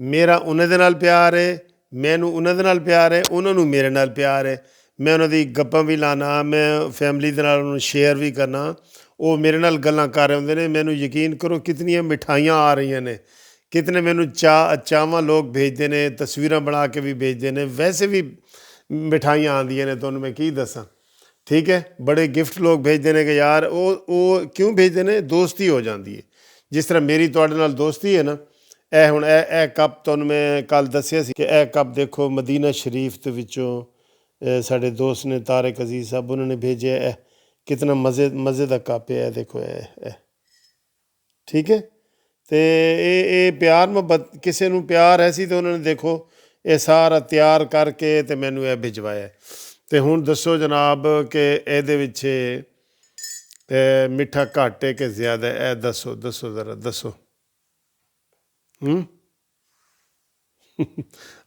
ਮੇਰਾ ਉਹਨਾਂ ਦੇ ਨਾਲ ਪਿਆਰ ਹੈ, ਮੈਨੂੰ ਉਹਨਾਂ ਦੇ ਨਾਲ ਪਿਆਰ ਹੈ, ਉਹਨਾਂ ਨੂੰ ਮੇਰੇ ਨਾਲ ਪਿਆਰ ਹੈ। ਮੈਂ ਉਹਨਾਂ ਦੀ ਗੱਪਾਂ ਵੀ ਲਾਣਾ, ਮੈਂ ਫੈਮਿਲੀ ਦੇ ਨਾਲ ਉਹਨੂੰ ਸ਼ੇਅਰ ਵੀ ਕਰਨਾ। ਉਹ ਮੇਰੇ ਨਾਲ ਗੱਲਾਂ ਕਰ ਰਹੇ ਹੁੰਦੇ ਨੇ। ਮੈਨੂੰ ਯਕੀਨ ਕਰੋ ਕਿਤਨੀਆਂ ਮਿਠਾਈਆਂ ਆ ਰਹੀਆਂ ਨੇ, ਕਿਤਨੇ ਮੈਨੂੰ ਚਾਵਾਂ ਲੋਕ ਭੇਜਦੇ ਨੇ, ਤਸਵੀਰਾਂ ਬਣਾ ਕੇ ਵੀ ਭੇਜਦੇ ਨੇ। ਵੈਸੇ ਵੀ ਮਿਠਾਈਆਂ ਆਉਂਦੀਆਂ ਨੇ, ਤੁਹਾਨੂੰ ਮੈਂ ਕੀ ਦੱਸਾਂ। ਠੀਕ ਹੈ, ਬੜੇ ਗਿਫਟ ਲੋਕ ਭੇਜਦੇ ਨੇ ਕਿ ਯਾਰ ਉਹ ਕਿਉਂ ਭੇਜਦੇ ਨੇ? ਦੋਸਤੀ ਹੋ ਜਾਂਦੀ ਹੈ। ਜਿਸ ਤਰ੍ਹਾਂ ਮੇਰੀ ਤੁਹਾਡੇ ਨਾਲ ਦੋਸਤੀ ਹੈ ਨਾ। ਇਹ ਹੁਣ ਇਹ ਕੱਪ ਤੁਹਾਨੂੰ ਮੈਂ ਕੱਲ੍ਹ ਦੱਸਿਆ ਸੀ ਕਿ ਇਹ ਕੱਪ ਦੇਖੋ ਮਦੀਨਾ ਸ਼ਰੀਫ ਦੇ ਵਿੱਚੋਂ ਸਾਡੇ ਦੋਸਤ ਨੇ ਤਾਰਿਕ ਅਜ਼ੀਜ਼ ਸਾਹਿਬ, ਉਹਨਾਂ ਨੇ ਭੇਜਿਆ। ਇਹ ਕਿਤਨਾ ਮਜ਼ੇ ਦਾ ਕੱਪ ਹੈ। ਇਹ ਦੇਖੋ ਇਹ ਠੀਕ ਹੈ। ਅਤੇ ਇਹ ਪਿਆਰ ਮੁਹੱਬਤ, ਕਿਸੇ ਨੂੰ ਪਿਆਰ ਹੈ ਸੀ ਤਾਂ ਉਹਨਾਂ ਨੇ ਦੇਖੋ ਇਹ ਸਾਰਾ ਤਿਆਰ ਕਰਕੇ ਅਤੇ ਮੈਨੂੰ ਇਹ ਭਿਜਵਾਇਆ। ਅਤੇ ਹੁਣ ਦੱਸੋ ਜਨਾਬ ਕਿ ਇਹਦੇ ਵਿੱਚ ਮਿੱਠਾ ਘੱਟ ਹੈ ਕਿ ਜ਼ਿਆਦਾ? ਇਹ ਦੱਸੋ ਜ਼ਰਾ ਦੱਸੋ।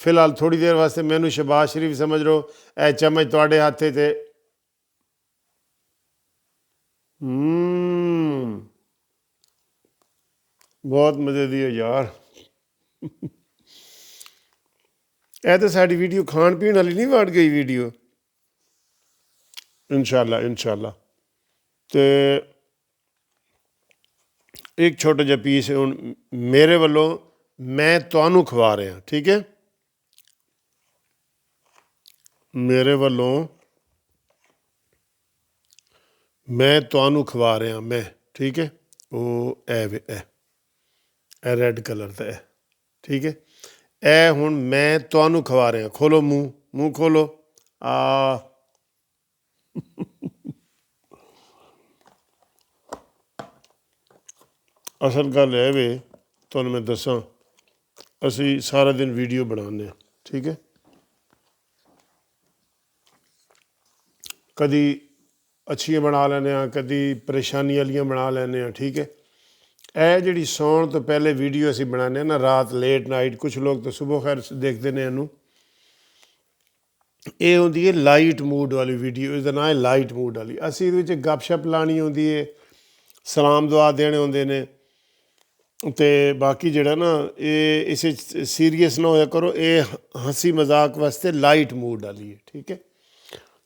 ਫਿਲਹਾਲ ਥੋੜ੍ਹੀ ਦੇਰ ਵਾਸਤੇ ਮੈਨੂੰ ਸ਼ਹਬਾਜ਼ ਸ਼ਰੀਫ ਸਮਝ ਲਓ। ਇਹ ਚਮਚ ਤੁਹਾਡੇ ਹੱਥ 'ਤੇ ਬਹੁਤ ਮਜ਼ੇ ਦੀ ਹੈ ਯਾਰ। ਇਹ ਤਾਂ ਸਾਡੀ ਵੀਡੀਓ ਖਾਣ ਪੀਣ ਵਾਲੀ ਨਹੀਂ ਬਣ ਗਈ ਵੀਡੀਓ। ਇਨਸ਼ਾ ਅੱਲਾ। ਅਤੇ ਇੱਕ ਛੋਟਾ ਜਿਹਾ ਪੀਸ ਹੁਣ ਮੇਰੇ ਵੱਲੋਂ ਮੈਂ ਤੁਹਾਨੂੰ ਖਵਾ ਰਿਹਾ। ਠੀਕ ਹੈ, ਮੇਰੇ ਵੱਲੋਂ ਮੈਂ ਤੁਹਾਨੂੰ ਖਵਾ ਰਿਹਾ ਮੈਂ। ਠੀਕ ਹੈ, ਉਹ ਇਹ ਰੈੱਡ ਕਲਰ ਦਾ ਹੈ। ਠੀਕ ਹੈ, ਇਹ ਹੁਣ ਮੈਂ ਤੁਹਾਨੂੰ ਖਵਾ ਰਿਹਾ। ਖੋਲੋ ਮੂੰਹ ਖੋਲੋ। ਅਸਲ ਗੱਲ ਇਹ ਵੇ, ਤੁਹਾਨੂੰ ਮੈਂ ਦੱਸਾਂ, ਅਸੀਂ ਸਾਰਾ ਦਿਨ ਵੀਡੀਓ ਬਣਾਉਂਦੇ ਹਾਂ। ਠੀਕ ਹੈ, ਕਦੀ ਅੱਛੀਆਂ ਬਣਾ ਲੈਂਦੇ ਹਾਂ, ਕਦੀ ਪਰੇਸ਼ਾਨੀ ਵਾਲੀਆਂ ਬਣਾ ਲੈਂਦੇ ਹਾਂ। ਠੀਕ ਹੈ, ਇਹ ਜਿਹੜੀ ਸੌਣ ਤੋਂ ਪਹਿਲੇ ਵੀਡੀਓ ਅਸੀਂ ਬਣਾਉਂਦੇ ਹਾਂ ਨਾ, ਰਾਤ ਲੇਟ ਨਾਈਟ, ਕੁਛ ਲੋਕ ਤਾਂ ਸੁਬਹ ਖੈਰ ਦੇਖਦੇ ਨੇ ਇਹਨੂੰ। ਇਹ ਹੁੰਦੀ ਹੈ ਲਾਈਟ ਮੂਡ ਵਾਲੀ ਵੀਡੀਓ। ਇਸਦਾ ਨਾਂ ਹੈ ਲਾਈਟ ਮੂਡ ਵਾਲੀ। ਅਸੀਂ ਇਹਦੇ ਵਿੱਚ ਗੱਪ ਸ਼ੱਪ ਲਾਉਣੀ ਹੁੰਦੀ ਹੈ, ਸਲਾਮ ਦੁਆ ਦੇਣੇ ਹੁੰਦੇ ਨੇ। ਤੇ ਬਾਕੀ ਜਿਹੜਾ ਨਾ ਇਹ ਇਸੇ ਸੀਰੀਅਸ ਨਾ ਹੋਇਆ ਕਰੋ, ਇਹ ਹੰਸੀ ਮਜ਼ਾਕ ਵਾਸਤੇ ਲਾਈਟ ਮੂਡ ਵਾਲੀ ਹੈ, ਠੀਕ ਹੈ।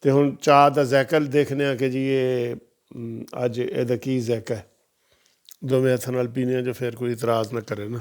ਤੇ ਹੁਣ ਚਾਹ ਦਾ ਜ਼ਾਇਕਾ ਦੇਖਨੇ ਆ ਕਿ ਜੀ ਇਹ ਅੱਜ ਇਹਦਾ ਕੀ ਜ਼ਾਇਕਾ ਹੈ। ਦੋਵੇਂ ਹੱਥਾਂ ਨਾਲ ਪੀਣੇ ਆ ਜੋ ਫਿਰ ਕੋਈ ਇਤਰਾਜ਼ ਨਾ ਕਰੇ ਨਾ।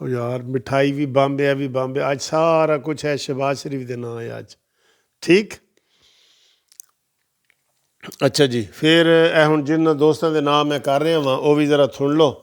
ਉਹ ਯਾਰ ਮਿਠਾਈ ਵੀ ਬੰਬ ਹੈ ਵੀ ਬੰਬ ਹੈ, ਅੱਜ ਸਾਰਾ ਕੁਛ ਹੈ ਸ਼ਹਿਬਾਜ਼ ਸ਼ਰੀਫ ਦੇ ਨਾਂ ਹੈ ਅੱਜ, ਠੀਕ। ਅੱਛਾ ਜੀ, ਫਿਰ ਇਹ ਹੁਣ ਜਿਨ੍ਹਾਂ ਦੋਸਤਾਂ ਦੇ ਨਾਮ ਮੈਂ ਕਰ ਰਿਹਾ ਵਾਂ ਉਹ ਵੀ ਜ਼ਰਾ ਸੁਣ ਲਓ।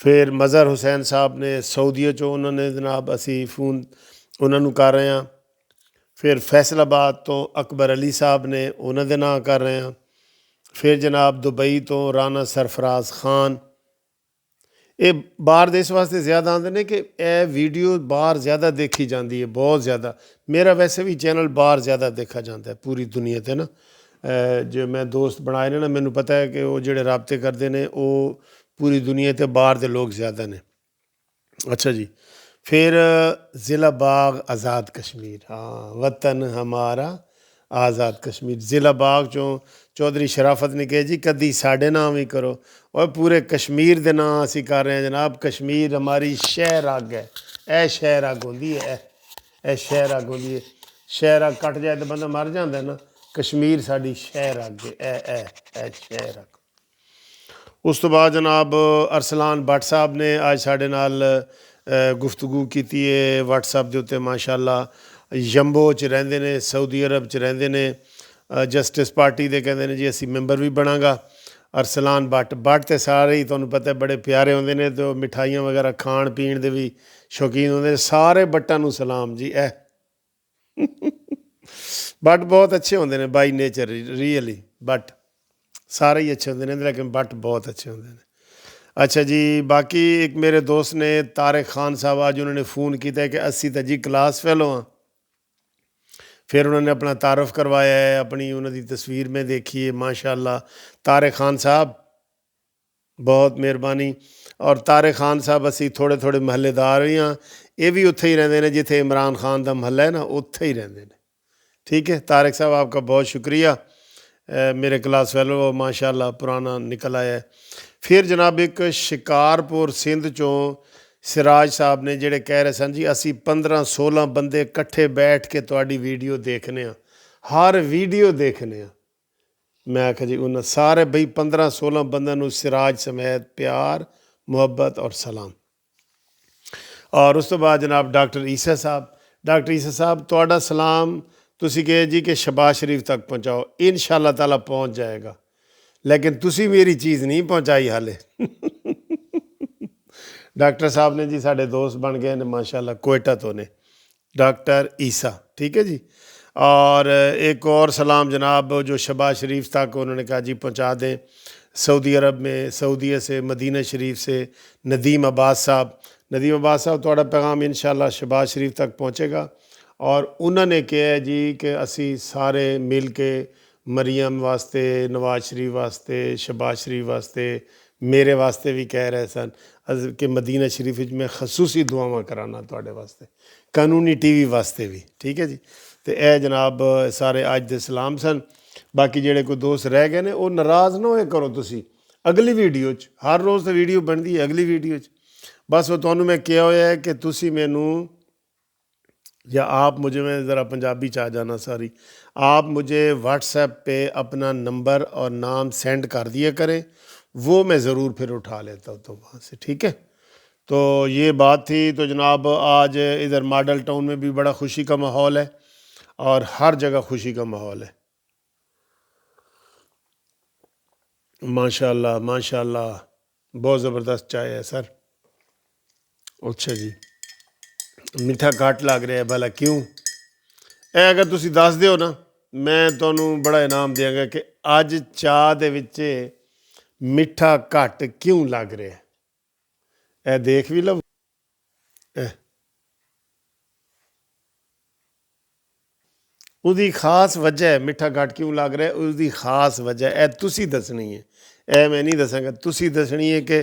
ਫਿਰ ਮਜ਼ਹਰ ਹੁਸੈਨ ਸਾਹਿਬ ਨੇ ਸਾਊਦੀਆ 'ਚੋਂ, ਉਹਨਾਂ ਨੇ ਜਨਾਬ ਅਸੀਂ ਫੋਨ ਉਹਨਾਂ ਨੂੰ ਕਰ ਰਹੇ ਹਾਂ। ਫਿਰ ਫੈਸਲਾਬਾਦ ਤੋਂ ਅਕਬਰ ਅਲੀ ਸਾਹਿਬ ਨੇ, ਉਹਨਾਂ ਦੇ ਨਾਂ ਕਰ ਰਹੇ ਹਾਂ। ਫਿਰ ਜਨਾਬ ਦੁਬਈ ਤੋਂ ਰਾਣਾ ਸਰਫਰਾਜ਼ ਖਾਨ। ਇਹ ਬਾਹਰ ਦੇਸ਼ ਵਾਸਤੇ ਜ਼ਿਆਦਾ ਆਉਂਦੇ ਨੇ ਕਿ ਇਹ ਵੀਡੀਓ ਬਾਹਰ ਜ਼ਿਆਦਾ ਦੇਖੀ ਜਾਂਦੀ ਹੈ, ਬਹੁਤ ਜ਼ਿਆਦਾ। ਮੇਰਾ ਵੈਸੇ ਵੀ ਚੈਨਲ ਬਾਹਰ ਜ਼ਿਆਦਾ ਦੇਖਾ ਜਾਂਦਾ ਹੈ ਪੂਰੀ ਦੁਨੀਆ 'ਤੇ ਨਾ। ਜੋ ਮੈਂ ਦੋਸਤ ਬਣਾਏ ਨੇ ਨਾ, ਮੈਨੂੰ ਪਤਾ ਹੈ ਕਿ ਉਹ ਜਿਹੜੇ ਰਾਬਤੇ ਕਰਦੇ ਨੇ ਉਹ ਪੂਰੀ ਦੁਨੀਆ 'ਤੇ ਬਾਹਰ ਦੇ ਲੋਕ ਜ਼ਿਆਦਾ ਨੇ। ਅੱਛਾ ਜੀ, ਫਿਰ ضلع باغ آزاد کشمیر، ہاں وطن ہمارا آزاد کشمیر۔ ضلع باغ چوں چودھری شرافت نے کہا جی کدی ساڑھے نام ہی کرو، اور پورے کشمیر دے نام اسی کر رہے ہیں جناب۔ کشمیر ہماری شہر آگ ہے، اے شہر آگ ہوندی ہے، اے شہر آگ ہوندی ہے۔ شہر آگ کٹ جائے تو بندہ مر جاندہ ہے نا، کشمیر ساڑی شہر آگ ہے، اے شہر آگ۔ اس تو بعد جناب ارسلان بٹ صاحب نے آج ساڑھے نال گفتگو کیتی ہے واٹس ایپ دے اتنے ماشاء اللہ۔ یمبو چ رہندے نے، سعودی عرب چ رہندے نے، جسٹس پارٹی دے کہندے نے جی اسی ممبر بھی بنا گا۔ ارسلان بٹ تے سارے ہی تمہیں پتہ ہے بڑے پیارے ہوندے نے، تو مٹھائیاں وغیرہ کھان پین دے بھی شوقین ہوندے نے۔ سارے بٹاں نو سلام جی۔ بٹ بہت اچھے ہوندے نے بائی نیچر، ریئلی بٹ سارے ہی اچھے ہوندے نے، لیکن بٹ بہت اچھے ہوندے نے۔ اچھا جی، باقی ایک میرے دوست نے طارق خان صاحب آج انہوں نے فون کیتا ہے کہ اسی تا جی کلاس فیلو ہاں۔ پھر انہوں نے اپنا تعارف کروایا ہے، اپنی انہوں دی تصویر میں دیکھی ہے ماشاءاللہ۔ طارق خان صاحب بہت مہربانی۔ اور طارق خان صاحب اسی تھوڑے تھوڑے محلے دار ہی ہاں، یہ بھی اتھے ہی رہندے نے جتھے عمران خان دا محلہ ہے نا، اتھے ہی رہندے نے، ٹھیک ہے۔ طارق صاحب آپ کا بہت شکریہ، میرے کلاس فیلو ماشاءاللہ پرانا نکل آیا ہے۔ پھر جناب ایک شکارپور سندھ چوں سراج صاحب نے جڑے کہہ رہے سن جی اسی 15-16 بندے کٹھے بیٹھ کے تواڈی ویڈیو دیکھنے ہیں، ہر ویڈیو دیکھنے ہیں۔ میں آکھا جی انہاں سارے بھئی 15-16 بندوں نو سراج سمیت پیار محبت اور سلام۔ اور اس تو بعد جناب ڈاکٹر عیسیٰ صاحب تواڈا سلام تسی کہے جی کہ شہباز شریف تک پہنچاؤ، انشاءاللہ تعالیٰ پہنچ جائے گا، لیکن تسی میری چیز نہیں پہنچائی حالے۔ ڈاکٹر صاحب نے جی ساڑھے دوست بن گئے نے ماشاءاللہ، کوئٹہ تو نے، ڈاکٹر عیسیٰ، ٹھیک ہے جی۔ اور ایک اور سلام جناب جو شہباز شریف تک انہوں نے کہا جی پہنچا دیں، سعودی عرب میں، سعودیہ سے، مدینہ شریف سے ندیم عباس صاحب تھوڑا پیغام انشاءاللہ شہباز شریف تک پہنچے گا۔ اور انہوں نے کہا جی کہ اسی سارے مل کے مریم واسطے، نواز شریف واسطے، شہباز شریف واسطے، میرے واسطے بھی کہہ رہے سن کہ مدینہ شریف میں خصوصی دعاواں کرانا تواڈے واسطے، قانونی ٹی وی واسطے بھی، ٹھیک ہے جی۔ تو اے جناب سارے اج دے سلام سن۔ باقی جڑے کوئی دوست رہ گئے نے وہ ناراض نہ ہوئے کرو تسی، اگلی ویڈیو چ ہر روز تو ویڈیو بنتی ہے، اگلی ویڈیو چ بس وہ تمہیں میں کیا ہوا ہے کہ تسی مینوں یا آپ مجھے، میں ذرا پنجابی چاہ جانا ساری، آپ مجھے واٹس ایپ پہ اپنا نمبر اور نام سینڈ کر دیا کریں، وہ میں ضرور پھر اٹھا لیتا ہوں تو وہاں سے، ٹھیک ہے۔ تو یہ بات تھی۔ تو جناب آج ادھر ماڈل ٹاؤن میں بھی بڑا خوشی کا ماحول ہے، اور ہر جگہ خوشی کا ماحول ہے ماشاءاللہ ماشاءاللہ، بہت زبردست چائے ہے سر۔ اچھا جی، میٹھا گھٹ لگ رہا ہے بھلا کیوں؟ اے اگر تسی دس دیو نا میں تمہیں بڑا انعام دیاں گا کہ اج چاہ دے وچ میٹھا گھٹ کیوں لگ رہا ہے، اے دیکھ بھی لو۔ اس دی خاص وجہ ہے، میٹھا گھٹ کیوں لگ رہا ہے اس دی خاص وجہ ہے، اے تسی دسنی ہے، اے میں نہیں دساں گا، تسی دسنی ہے کہ